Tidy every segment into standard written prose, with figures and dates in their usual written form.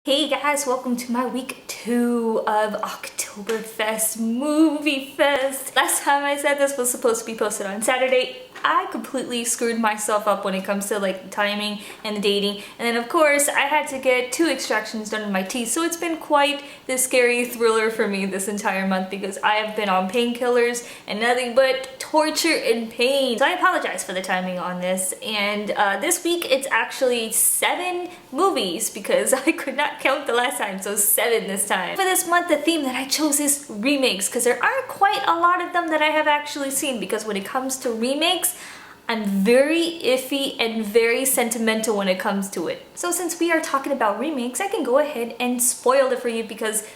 Hey guys, welcome to my week 2 of Octoberfest Movie Fest. Last time I said this was supposed to be posted on Saturday. I completely screwed myself up when it comes to like the timing and the dating, and then of course I had to get 2 extractions done in my teeth, so it's been quite the scary thriller for me this entire month because I have been on painkillers and nothing but torture and pain. So I apologize for the timing on this, and this week it's actually 7 movies because I could not count the last time, so 7 this time. For this month, the theme that I chose is remakes because there aren't quite a lot of them that I have actually seen, because when it comes to remakes, I'm very iffy and very sentimental when it comes to it. So since we are talking about remakes, I can go ahead and spoil it for you because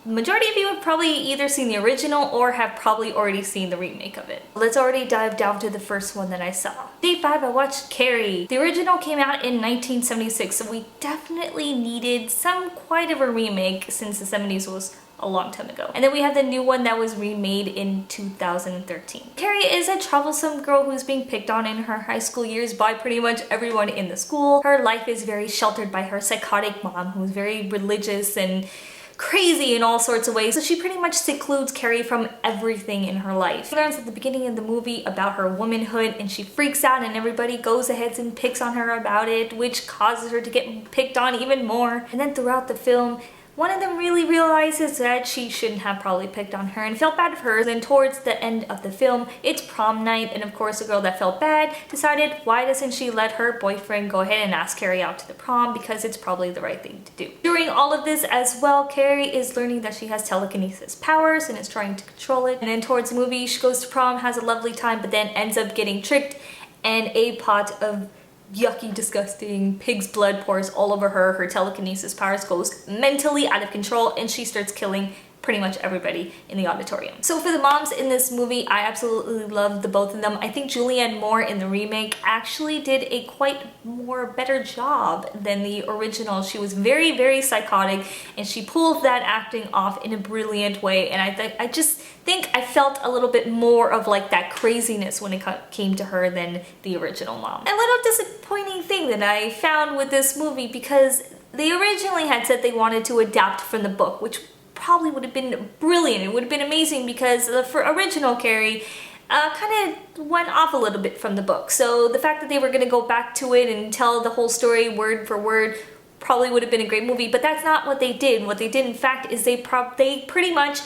the majority of you have probably either seen the original or have probably already seen the remake of it. Let's already dive down to the first one that I saw. Day 5, I watched Carrie. The original came out in 1976, so we definitely needed quite of a remake since the 70s was a long time ago. And then we have the new one that was remade in 2013. Carrie is a troublesome girl who's being picked on in her high school years by pretty much everyone in the school. Her life is very sheltered by her psychotic mom, who's very religious and crazy in all sorts of ways, so she pretty much secludes Carrie from everything in her life. She learns at the beginning of the movie about her womanhood and she freaks out, and everybody goes ahead and picks on her about it, which causes her to get picked on even more. And then throughout the film, one of them really realizes that she shouldn't have probably picked on her and felt bad for her. Then towards the end of the film, it's prom night, and of course the girl that felt bad decided why doesn't she let her boyfriend go ahead and ask Carrie out to the prom, because it's probably the right thing to do. During all of this as well, Carrie is learning that she has telekinesis powers and is trying to control it. And then towards the movie, she goes to prom, has a lovely time, but then ends up getting tricked, and a pot of yucky, disgusting pig's blood pours all over her. Her telekinesis powers goes mentally out of control, and she starts killing pretty much everybody in the auditorium. So for the moms in this movie, I absolutely love the both of them. I think Julianne Moore in the remake actually did a quite more better job than the original. She was very, very psychotic, and she pulled that acting off in a brilliant way, and I just think I felt a little bit more of like that craziness when it came to her than the original mom. A little disappointing thing that I found with this movie, because they originally had said they wanted to adapt from the book, which probably would have been brilliant. It would have been amazing because the original Carrie kind of went off a little bit from the book. So the fact that they were going to go back to it and tell the whole story word for word probably would have been a great movie, but that's not what they did. What they did, in fact, is they pretty much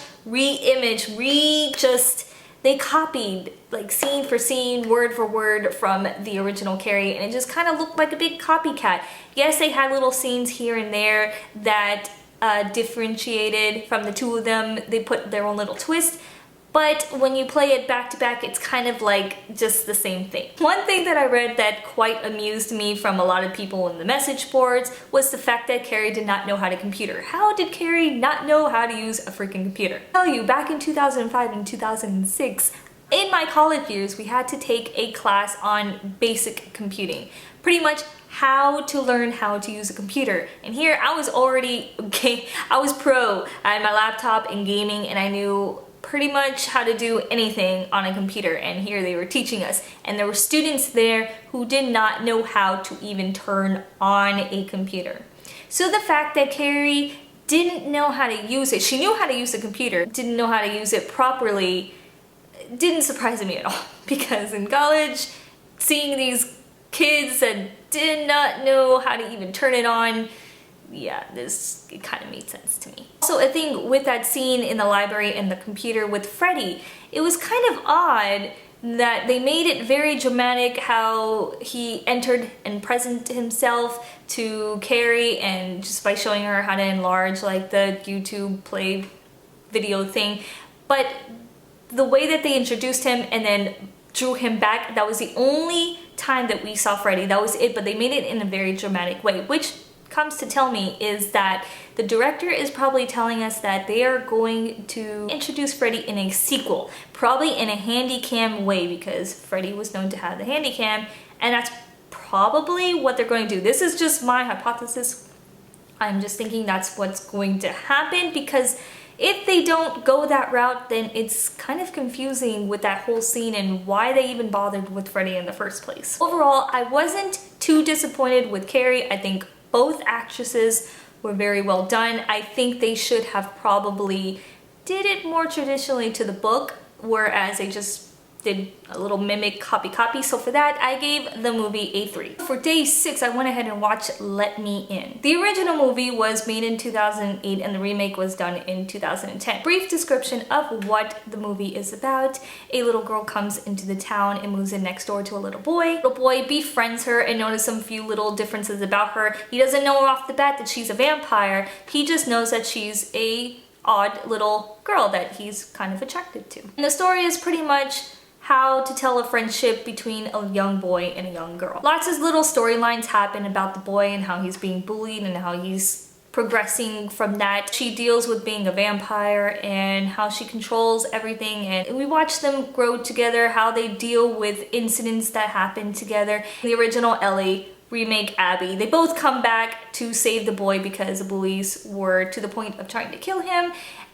they copied like scene for scene, word for word from the original Carrie, and it just kind of looked like a big copycat. Yes, they had little scenes here and there that differentiated from the two of them. They put their own little twist, but when you play it back to back, it's kind of like just the same thing. One thing that I read that quite amused me from a lot of people in the message boards was the fact that Carrie did not know how to computer. How did Carrie not know how to use a freaking computer? I'll tell you, back in 2005 and 2006, in my college years, we had to take a class on basic computing. Pretty much how to learn how to use a computer. And here I was already, I was pro. I had my laptop and gaming, and I knew pretty much how to do anything on a computer, and here they were teaching us. And there were students there who did not know how to even turn on a computer. So the fact that Carrie didn't know how to use it, she knew how to use a computer, didn't know how to use it properly, didn't surprise me at all. Because in college, seeing these kids that did not know how to even turn it on, yeah, it kind of made sense to me. Also, I think with that scene in the library and the computer with Freddy, it was kind of odd that they made it very dramatic how he entered and presented himself to Carrie, and just by showing her how to enlarge like the YouTube play video thing. But the way that they introduced him and then drew him back, that was the only time that we saw Freddy. That was it, but they made it in a very dramatic way, which comes to tell me is that the director is probably telling us that they are going to introduce Freddy in a sequel, probably in a handy cam way, because Freddy was known to have the handy cam, and that's probably what they're going to do. This is just my hypothesis. I'm just thinking that's what's going to happen, because if they don't go that route, then it's kind of confusing with that whole scene and why they even bothered with Freddy in the first place. Overall, I wasn't too disappointed with Carrie. I think both actresses were very well done. I think they should have probably did it more traditionally to the book, whereas they just did a little mimic copy. So for that, I gave the movie a 3. For day 6, I went ahead and watched Let Me In. The original movie was made in 2008 and the remake was done in 2010. Brief description of what the movie is about. A little girl comes into the town and moves in next door to a little boy. Little boy befriends her and notices some few little differences about her. He doesn't know off the bat that she's a vampire. He just knows that she's a odd little girl that he's kind of attracted to. And the story is pretty much how to tell a friendship between a young boy and a young girl. Lots of little storylines happen about the boy and how he's being bullied and how he's progressing from that. She deals with being a vampire and how she controls everything, and we watch them grow together, how they deal with incidents that happen together. The original Ellie, remake Abby, they both come back to save the boy because the bullies were to the point of trying to kill him,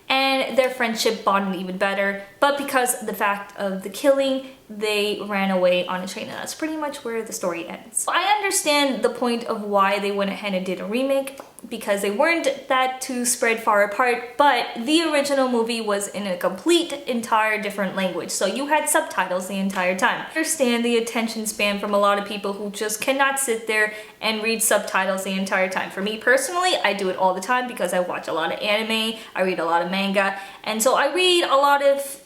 and their friendship bonded even better. But because of the fact of the killing, they ran away on a train, and that's pretty much where the story ends. I understand the point of why they went ahead and did a remake, because they weren't that too spread far apart, but the original movie was in a entire different language, so you had subtitles the entire time. I understand the attention span from a lot of people who just cannot sit there and read subtitles the entire time. For me personally, I do it all the time because I watch a lot of anime, I read a lot of manga, and so I read a lot of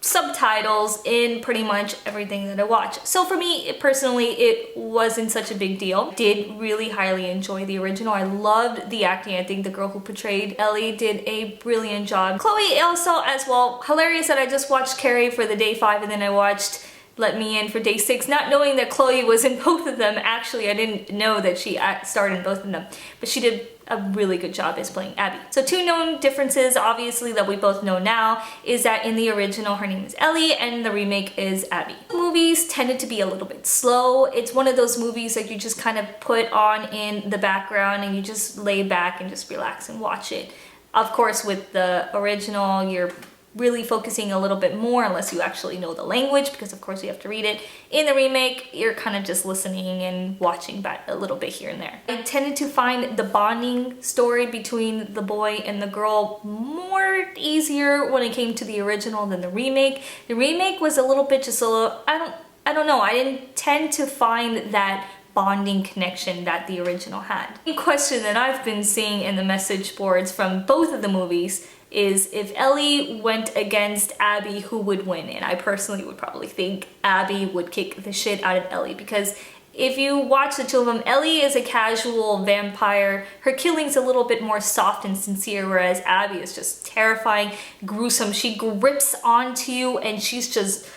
subtitles in pretty much everything that I watch. So for me personally, it wasn't such a big deal. Did really highly enjoy the original. I loved the acting. I think the girl who portrayed Ellie did a brilliant job. Chloe also as well. Hilarious that I just watched Carrie for the day 5 and then I watched Let Me In for day 6, not knowing that Chloe was in both of them. Actually, I didn't know that she starred in both of them, but she did a really good job as playing Abby. So 2 known differences, obviously, that we both know now, is that in the original her name is Ellie and the remake is Abby. The movies tended to be a little bit slow. It's one of those movies that you just kind of put on in the background and you just lay back and just relax and watch it. Of course, with the original, you're really focusing a little bit more unless you actually know the language, because of course you have to read it. In the remake, you're kind of just listening and watching back a little bit here and there. I tended to find the bonding story between the boy and the girl more easier when it came to the original than the remake. The remake was a little bit just a little, I don't know, I didn't tend to find that bonding connection that the original had. The question that I've been seeing in the message boards from both of the movies is if Ellie went against Abby, who would win? And I personally would probably think Abby would kick the shit out of Ellie, because if you watch the 2 of them, Ellie is a casual vampire. Her killing's a little bit more soft and sincere, whereas Abby is just terrifying, gruesome. She grips onto you and she's just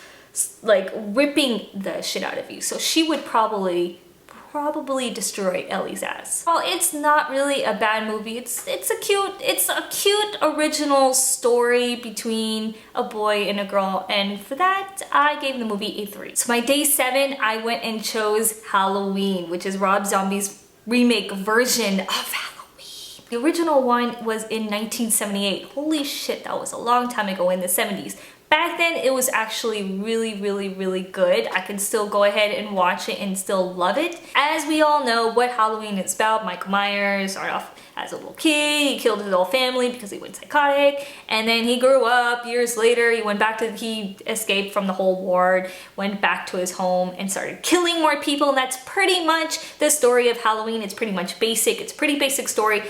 like ripping the shit out of you. So she would probably destroy Ellie's ass. Well, it's not really a bad movie. It's a cute original story between a boy and a girl, and for that I gave the movie a 3. So my day 7, I went and chose Halloween, which is Rob Zombie's remake version of Halloween. The original one was in 1978. Holy shit, that was a long time ago, in the 70s. Back then, it was actually really good. I can still go ahead and watch it and still love it. As we all know what Halloween is about, Michael Myers started off as a little kid, he killed his whole family because he went psychotic, and then he grew up. Years later, he escaped from the whole ward, went back to his home, and started killing more people, and that's pretty much the story of Halloween. It's pretty much basic. It's a pretty basic story,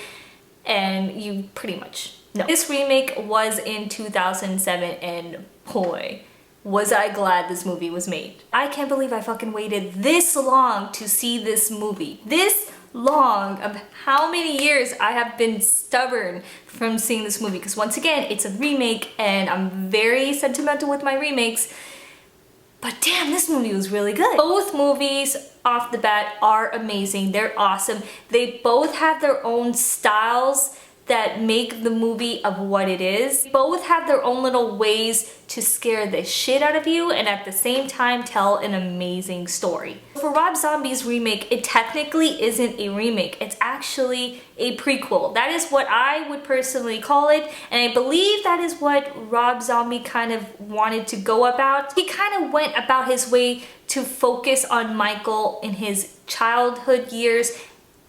and you pretty much know. This remake was in 2007, and boy, was I glad this movie was made. I can't believe I fucking waited this long to see this movie. This long, of how many years I have been stubborn from seeing this movie, because once again, it's a remake and I'm very sentimental with my remakes. But damn, this movie was really good. Both movies off the bat are amazing. They're awesome. They both have their own styles that make the movie of what it is. Both have their own little ways to scare the shit out of you and at the same time tell an amazing story. For Rob Zombie's remake, it technically isn't a remake. It's actually a prequel. That is what I would personally call it, and I believe that is what Rob Zombie kind of wanted to go about. He kind of went about his way to focus on Michael in his childhood years,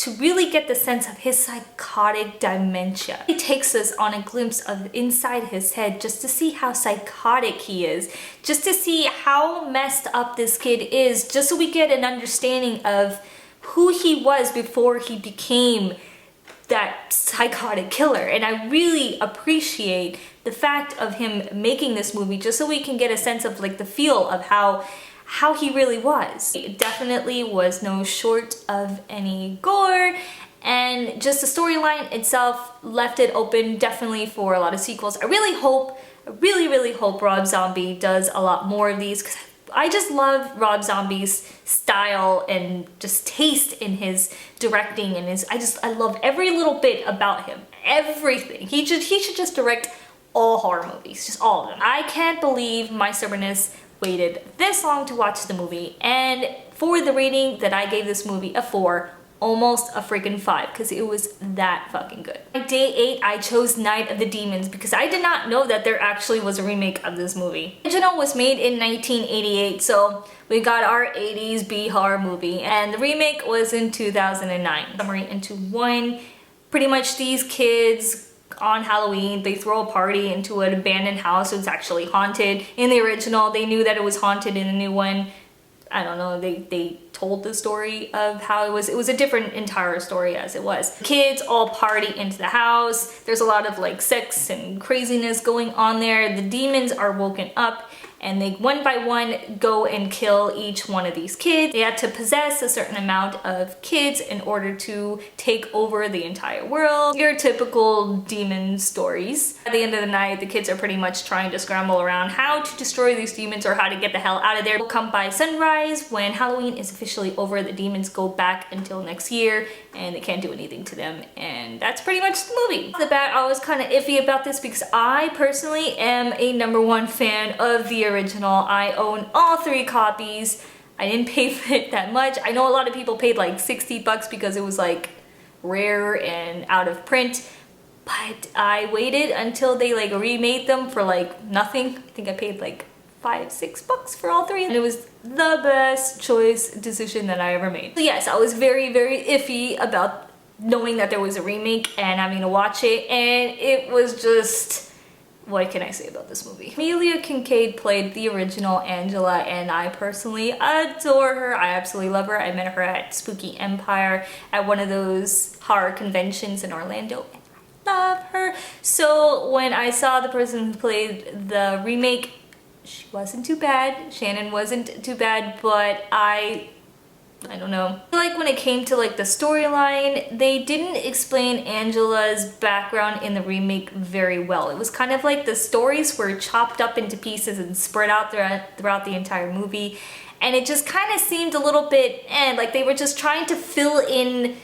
to really get the sense of his psychotic dementia. It takes us on a glimpse of inside his head just to see how psychotic he is, just to see how messed up this kid is, just so we get an understanding of who he was before he became that psychotic killer. And I really appreciate the fact of him making this movie just so we can get a sense of like the feel of how he really was. It definitely was no short of any gore, and just the storyline itself left it open definitely for a lot of sequels. I really hope Rob Zombie does a lot more of these, because I just love Rob Zombie's style and just taste in his directing and his, I love every little bit about him. Everything. He should just direct all horror movies, just all of them. I can't believe my stubbornness waited this long to watch the movie, and for the rating that I gave this movie, a 4, almost a freaking 5, because it was that fucking good. On day 8, I chose Night of the Demons because I did not know that there actually was a remake of this movie. The original was made in 1988, so we got our 80s B horror movie, and the remake was in 2009. Summary into one. Pretty much these kids on Halloween, they throw a party into an abandoned house. It's actually haunted. In the original, they knew that it was haunted. In the new one, I don't know, they told the story of how it was a different entire story as it was. Kids all party into the house. There's a lot of like sex and craziness going on there. The demons are woken up, and they one by one go and kill each one of these kids. They had to possess a certain amount of kids in order to take over the entire world. Your typical demon stories. At the end of the night, the kids are pretty much trying to scramble around how to destroy these demons or how to get the hell out of there. Come by sunrise, when Halloween is officially over, the demons go back until next year and they can't do anything to them, and that's pretty much the movie. Off the bat, I was kind of iffy about this because I personally am a #1 fan of the original. I own all 3 copies. I didn't pay for it that much. I know a lot of people paid like 60 bucks because it was like rare and out of print, but I waited until they like remade them for like nothing. I think I paid like $5-6 bucks for all 3, and it was the best decision that I ever made. So yes, I was very iffy about knowing that there was a remake and having to watch it, and it was just, what can I say about this movie? Amelia Kincaid played the original Angela, and I personally adore her. I absolutely love her. I met her at Spooky Empire at one of those horror conventions in Orlando. Love her. So when I saw the person who played the remake, she wasn't too bad. Shannon wasn't too bad, but I don't know. I feel like when it came to like the storyline, they didn't explain Angela's background in the remake very well. It was kind of like the stories were chopped up into pieces and spread out throughout the entire movie, and it just kind of seemed a little bit like they were just trying to fill in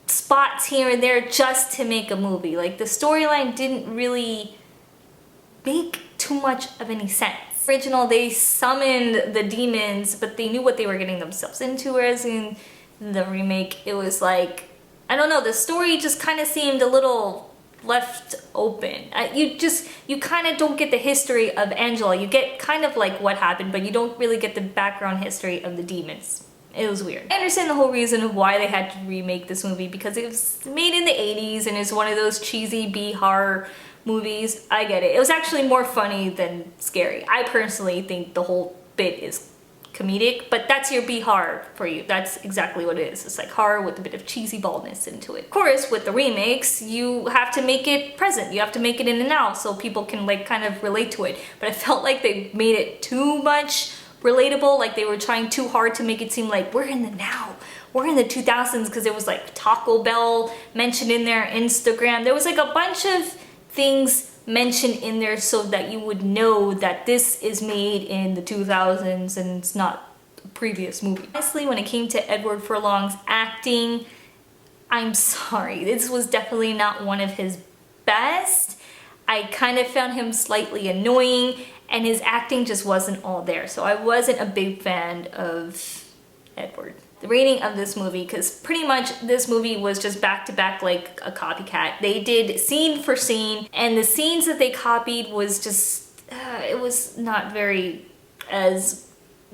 spots here and there just to make a movie. Like the storyline didn't really make too much of any sense. Original, they summoned the demons, but they knew what they were getting themselves into, whereas in the remake it was like, I don't know, the story just kind of seemed a little left open. You kind of don't get the history of Angela. You get kind of like what happened, but you don't really get the background history of the demons. It was weird. I understand the whole reason of why they had to remake this movie, because it was made in the 80s and it's one of those cheesy B horror movies. I get it. It was actually more funny than scary. I personally think the whole bit is comedic, but that's your B horror for you. That's exactly what it is. It's like horror with a bit of cheesy baldness into it. Of course, with the remakes, you have to make it present. You have to make it in the now so people can like kind of relate to it. But I felt like they made it too much relatable, like they were trying too hard to make it seem like we're in the now. We're in the 2000s, because there was like Taco Bell mentioned in there, Instagram. There was like a bunch of things mentioned in there so that you would know that this is made in the 2000s and it's not a previous movie. Honestly, when it came to Edward Furlong's acting, I'm sorry, this was definitely not one of his best. I kind of found him slightly annoying, and his acting just wasn't all there, so I wasn't a big fan of Edward. The rating of this movie, because pretty much this movie was just back to back like a copycat. They did scene for scene, and the scenes that they copied was just, it was not very as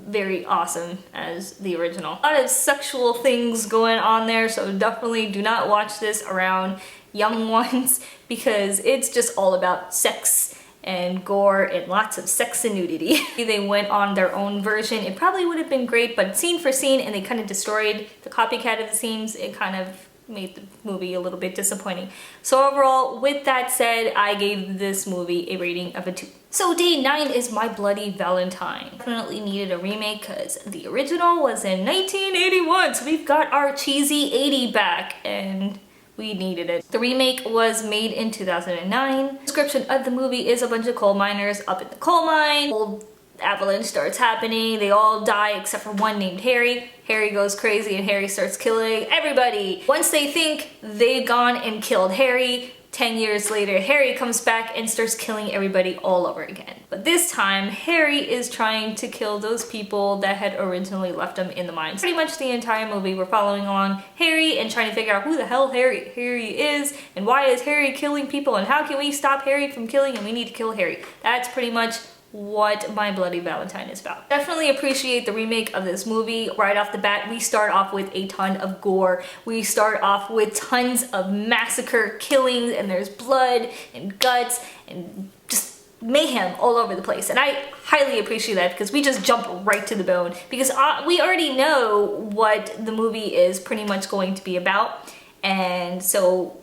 very awesome as the original. A lot of sexual things going on there, so definitely do not watch this around young ones because it's just all about sex and gore and lots of sex and nudity. If they went on their own version, it probably would have been great, but scene for scene, and they kind of destroyed the copycat of the scenes, it kind of made the movie a little bit disappointing. So overall, with that said, I gave this movie a rating of a 2. So day 9 is My Bloody Valentine. Definitely needed a remake because the original was in 1981, so we've got our cheesy 80 back, and we needed it. The remake was made in 2009. The description of the movie is a bunch of coal miners up in the coal mine. Old avalanche starts happening. They all die except for one named Harry. Harry goes crazy and Harry starts killing everybody. Once they think they've gone and killed Harry, 10 years later, Harry comes back and starts killing everybody all over again. But this time, Harry is trying to kill those people that had originally left him in the mines. Pretty much the entire movie, we're following along Harry and trying to figure out who the hell Harry is and why is Harry killing people and how can we stop Harry from killing and we need to kill Harry. That's pretty much what My Bloody Valentine is about. Definitely appreciate the remake of this movie. Right off the bat, we start off with a ton of gore. We start off with tons of massacre killings, and there's blood and guts and just mayhem all over the place. And I highly appreciate that because we just jump right to the bone because we already know what the movie is pretty much going to be about. And so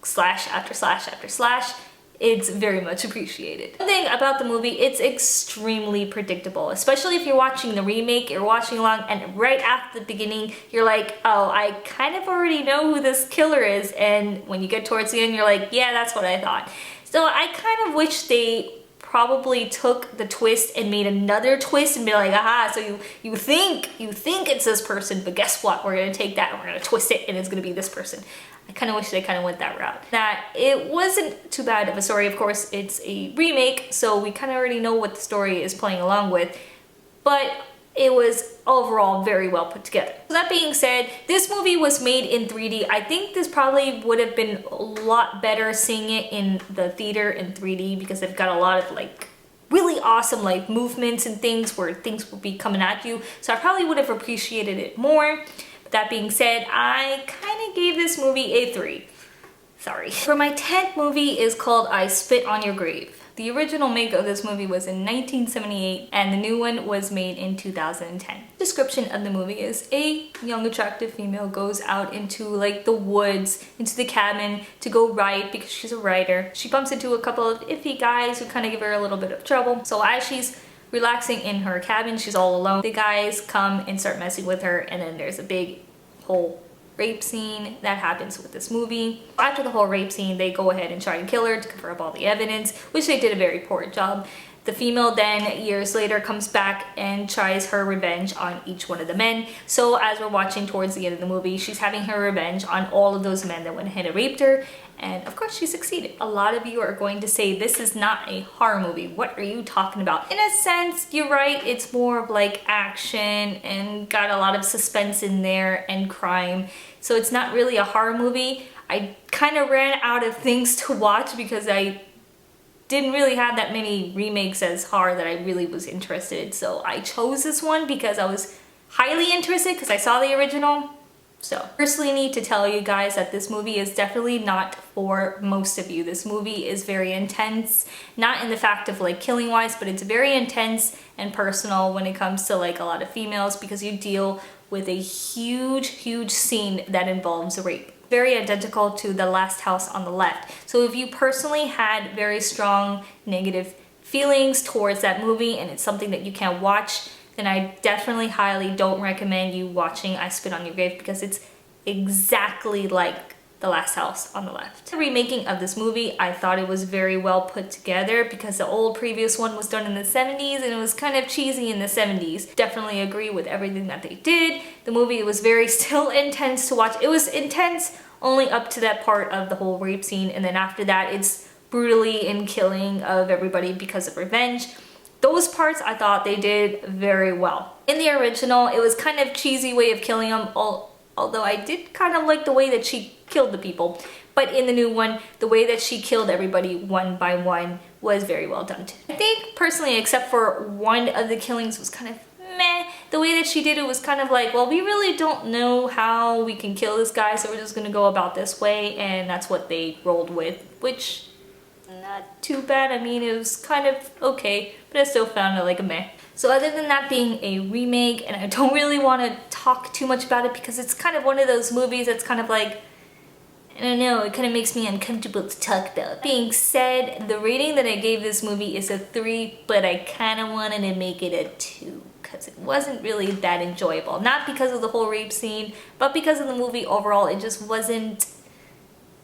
slash after slash after slash, it's very much appreciated. One thing about the movie, it's extremely predictable, especially if you're watching the remake, you're watching along, and right after the beginning, you're like, oh, I kind of already know who this killer is, and when you get towards the end, you're like, yeah, that's what I thought. So I kind of wish they probably took the twist and made another twist and be like, aha, so you think it's this person, but guess what? We're gonna take that and we're gonna twist it and it's gonna be this person. I kind of wish they kind of went that route. That it wasn't too bad of a story. Of course, it's a remake, so we kind of already know what the story is playing along with, but it was overall very well put together. So that being said, this movie was made in 3D. I think this probably would have been a lot better seeing it in the theater in 3D because they've got a lot of like really awesome like movements and things where things will be coming at you. So I probably would have appreciated it more. That being said, I kind of gave this movie a 3. Sorry. For my 10th movie is called I Spit on Your Grave. The original make of this movie was in 1978 and the new one was made in 2010. Description of the movie is a young attractive female goes out into like the woods, into the cabin to go write because she's a writer. She bumps into a couple of iffy guys who kind of give her a little bit of trouble. So as she's relaxing in her cabin, she's all alone. The guys come and start messing with her, and then there's a big whole rape scene that happens with this movie. After the whole rape scene, they go ahead and try and kill her to cover up all the evidence, which they did a very poor job. The female then, years later, comes back and tries her revenge on each one of the men. So as we're watching towards the end of the movie, she's having her revenge on all of those men that went ahead and raped her. And of course she succeeded. A lot of you are going to say this is not a horror movie. What are you talking about? In a sense, you're right. It's more of like action and got a lot of suspense in there and crime. So it's not really a horror movie. I kind of ran out of things to watch because I didn't really have that many remakes as horror that I really was interested in. So I chose this one because I was highly interested because I saw the original. So personally need to tell you guys that this movie is definitely not for most of you. This movie is very intense, not in the fact of like killing wise, but it's very intense and personal when it comes to like a lot of females because you deal with a huge scene that involves rape. Very identical to The Last House on the Left. So if you personally had very strong negative feelings towards that movie and it's something that you can't watch, then I definitely highly don't recommend you watching I Spit on Your Grave because it's exactly like The Last House on the Left. The remaking of this movie, I thought it was very well put together because the old previous one was done in the 70s and it was kind of cheesy in the 70s. Definitely agree with everything that they did. The movie was very still intense to watch. It was intense only up to that part of the whole rape scene, and then after that it's brutally in killing of everybody because of revenge. Those parts I thought they did very well. In the original, it was kind of cheesy way of killing them, although I did kind of like the way that she killed the people. But in the new one, the way that she killed everybody one by one was very well done too. I think personally, except for one of the killings was kind of meh. The way that she did it was kind of like, well, we really don't know how we can kill this guy, so we're just gonna go about this way, and that's what they rolled with, which, not too bad. I mean, it was kind of okay, but I still found it like a meh. So other than that being a remake, and I don't really want to talk too much about it because it's kind of one of those movies that's kind of like, I don't know, it kind of makes me uncomfortable to talk about. Being said, the rating that I gave this movie is a 3, but I kind of wanted to make it a 2 because it wasn't really that enjoyable. Not because of the whole rape scene, but because of the movie overall. It just wasn't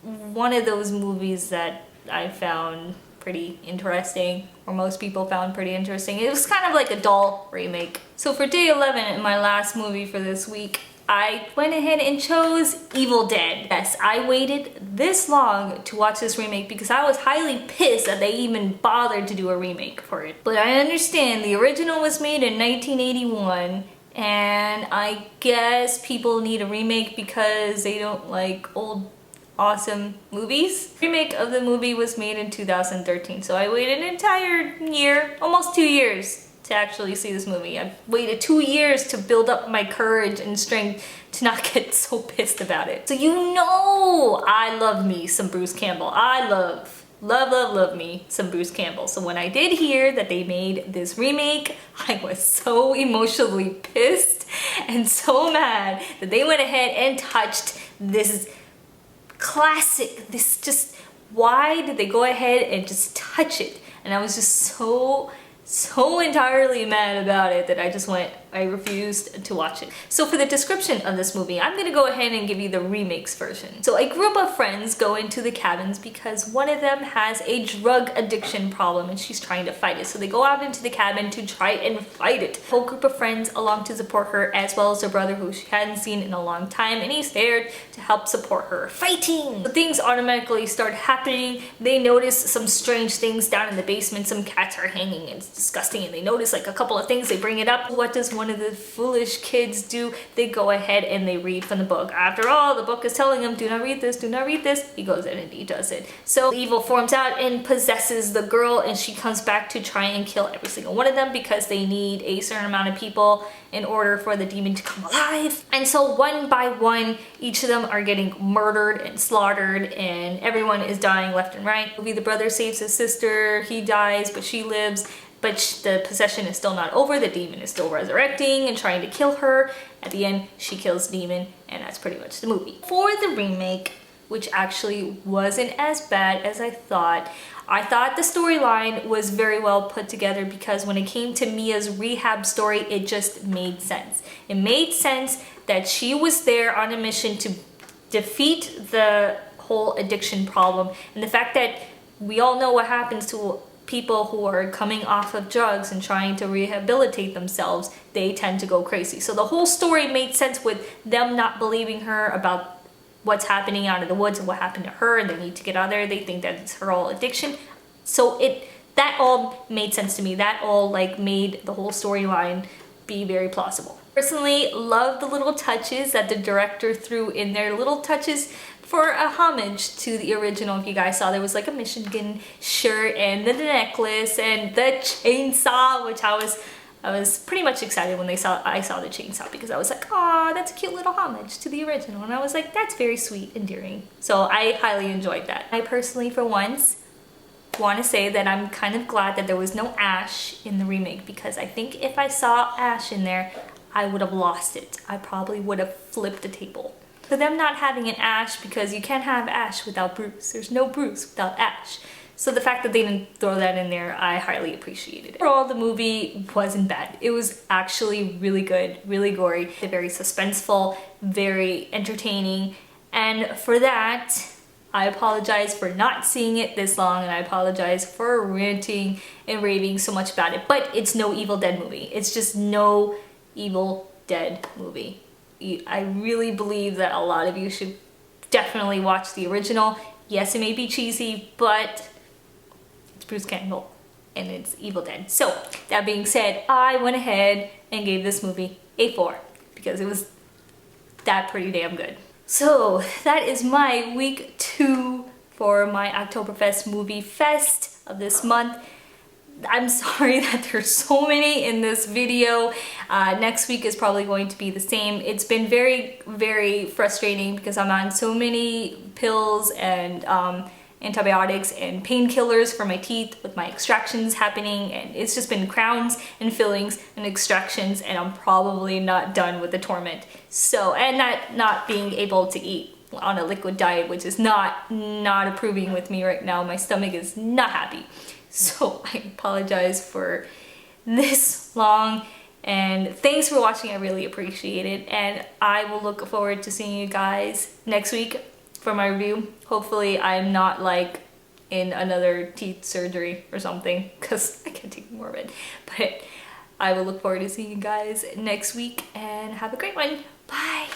one of those movies that I found pretty interesting, or most people found pretty interesting. It was kind of like a dull remake. So for day 11, and my last movie for this week, I went ahead and chose Evil Dead. Yes, I waited this long to watch this remake because I was highly pissed that they even bothered to do a remake for it. But I understand the original was made in 1981, and I guess people need a remake because they don't like old awesome movies. Remake of the movie was made in 2013, so I waited an entire year, almost 2 years, to actually see this movie. I waited 2 years to build up my courage and strength to not get so pissed about it. So you know I love me some Bruce Campbell. I love me some Bruce Campbell. So when I did hear that they made this remake, I was so emotionally pissed and so mad that they went ahead and touched this classic. This just, why did they go ahead and just touch it? And I was just so entirely mad about it that I refused to watch it. So for the description of this movie, I'm gonna go ahead and give you the remakes version. So a group of friends go into the cabins because one of them has a drug addiction problem and she's trying to fight it. So they go out into the cabin to try and fight it. A whole group of friends along to support her, as well as her brother who she hadn't seen in a long time, and he's there to help support her fighting. So things automatically start happening. They notice some strange things down in the basement. Some cats are hanging and it's disgusting, and they notice like a couple of things. They bring it up. What does one of the foolish kids do? They go ahead and they read from the book. After all, the book is telling them, do not read this, do not read this. He goes in and he does it. So evil forms out and possesses the girl, and she comes back to try and kill every single one of them because they need a certain amount of people in order for the demon to come alive. And so one by one, each of them are getting murdered and slaughtered, and everyone is dying left and right. The brother saves his sister, he dies, but she lives. But the possession is still not over. The demon is still resurrecting and trying to kill her. At the end, she kills the demon, and that's pretty much the movie. For the remake, which actually wasn't as bad as I thought the storyline was very well put together because when it came to Mia's rehab story, it just made sense. It made sense that she was there on a mission to defeat the whole addiction problem, and the fact that we all know what happens to people who are coming off of drugs and trying to rehabilitate themselves, they tend to go crazy. So the whole story made sense with them not believing her about what's happening out of the woods and what happened to her, and they need to get out there. They think that it's her whole addiction. So that all made sense to me. That all like made the whole storyline be very plausible. Personally, love the little touches that the director threw in there, little touches for a homage to the original. If you guys saw, there was like a Michigan shirt and the necklace and the chainsaw, which I was pretty much excited when I saw the chainsaw because I was like, aw, that's a cute little homage to the original. And I was like, that's very sweet, endearing. So I highly enjoyed that. I personally, for once, want to say that I'm kind of glad that there was no Ash in the remake because I think if I saw Ash in there, I would have lost it. I probably would have flipped the table. For them not having an Ash, because you can't have Ash without Bruce. There's no Bruce without Ash. So the fact that they didn't throw that in there, I highly appreciated it. Overall, the movie wasn't bad. It was actually really good, really gory, very suspenseful, very entertaining. And for that, I apologize for not seeing it this long, and I apologize for ranting and raving so much about it. But it's no Evil Dead movie. It's just no Evil Dead movie. I really believe that a lot of you should definitely watch the original. Yes, it may be cheesy, but it's Bruce Campbell and it's Evil Dead. So that being said, I went ahead and gave this movie a 4 because it was that pretty damn good. So that is my week 2 for my Octoberfest movie fest of this month. I'm sorry that there's so many in this video. Next week is probably going to be the same. It's been very, very frustrating because I'm on so many pills and antibiotics and painkillers for my teeth with my extractions happening, and it's just been crowns and fillings and extractions, and I'm probably not done with the torment. So, and not being able to eat on a liquid diet, which is not approving with me right now. My stomach is not happy. So I apologize for this long, and thanks for watching. I really appreciate it, and I will look forward to seeing you guys next week for my review. Hopefully I'm not like in another teeth surgery or something, because I can't take more of it. But I will look forward to seeing you guys next week, and have a great one. Bye!